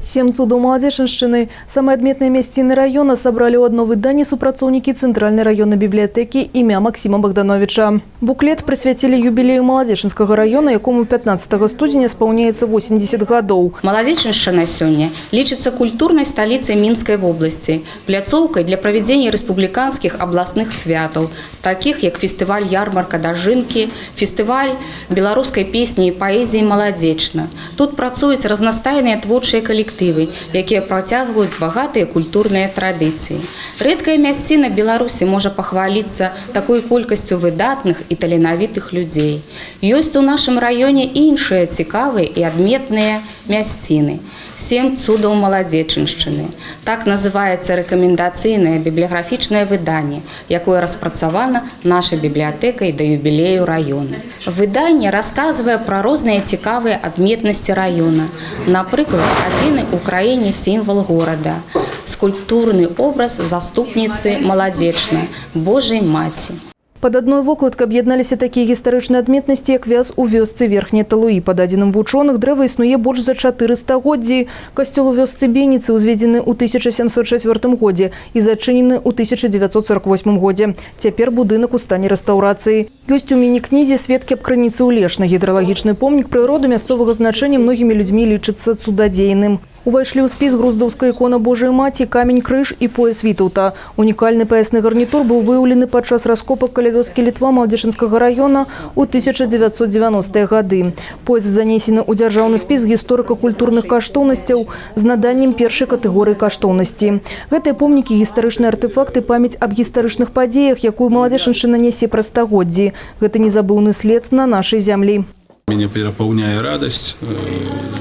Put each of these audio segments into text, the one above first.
7 цудов Молодеченщины. Самые отметные мясціны района собрали у одно выданне супрацоўнікі Центральной районной библиотеки имя Максима Богдановича. Буклет присвятили юбилею Молодеченского района, якому 15 студеня исполняется 80 годов. Молодеченщина сегодня лічыцца культурной столицей Минской области, пляцоўкай для проведения республиканских областных святов, таких как фестиваль «Ярмарка дажынкі», фестиваль белорусской песни и поэзии «Молодечна». Тут працуюць разнастайныя творчыя калектывы, якія працягваюць багатыя культурныя традыцыі. Рэдкая мясціна Беларусі можа пахваліцца такой колькасцю выдатных і таленавітых людзей. Ёсць у нашым раёне іншыя цікавыя і адметныя мясціны. 7 цудаў Молодеченщины. Так называецца рэкамендацыйнае бібліяграфічнае выданне, якое распрацавана нашай бібліятэкай да юбілею раёна. Выданне расказвае пра розныя цікавыя адметнасці раёна. Напрыклад, адзіны ў краіне сімвал горада, скульптурны образ заступніцы Молодечнай, Божай Маці. Под одной вокладкой об'ядналіся такія гістарычныя адметнасці, як вяз у вёсцы Верхняе Талуі. Па дадзеным вучоных, дрэва існуе больш за 400 годдзі. Касцёл у вёсцы Беніцы узведзены ў 1704 годзе і зачынены ў 1948 годзе. Цяпер будынак у стане рэстаўрацыі. Ёсць у міні-кнізе сведкі аб крыніцы ў Лешна. Гідралагічны помнік прыроды мясцовага значэння многімі людзьмі лічыцца цудадзейным. Увайшлі ў спіс груздаўская ікона Божай Маці, камень-крыж і пояс Вітаўта. Унікальны паясны гарнітур быў выяўлены падчас раскопак каля вёскі Літва Молодеченскага района ў 1990-е гады. Пояс занесены ў дзяржаўны спіс гісторыка-культурных каштоўнасцяў з наданнем першай катэгорыі каштоўнасці. Гэтыя помнікі – гістарычныя артефакты, памяць аб гістарычных падзеях, якую Молодеченшчына нясе праз стагоддзі. Гэта незабыўны след на нашай зямлі. Меня перапаўняе радасць,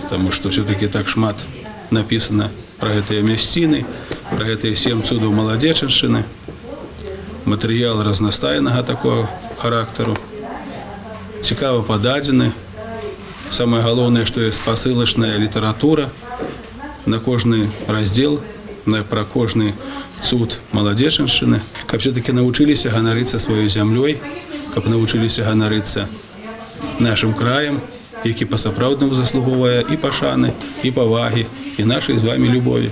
потому что все-таки так шмат написано про гэтыя мясціны, про гэтыя 7 цудаў Молодеченшчыны. Матэрыял разнастайнага такого характару. Цікава пададзены. Самае галоўнае, што ёсць спасылачная літаратура на кожны раздзел, про кожны цуд Молодеченшчыны, каб все-таки навучыліся ганарыцца сваёй зямлёй, каб навучыліся ганарыцца нашим краем, які па-сапраўднаму заслугоўвае і пашаны, і павагі, і нашай з вами любові.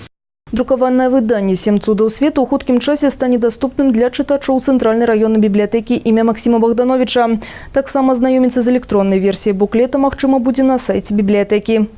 Друкаванае выданне «7 цудаў свету» у хуткім часе стане даступным для чытачоў Цэнтральнай раённай бібліятэкі імя Максима Богдановича. Таксама знаёміцца з электроннай версіяй буклета магчыма будзе на сайце бібліятэкі.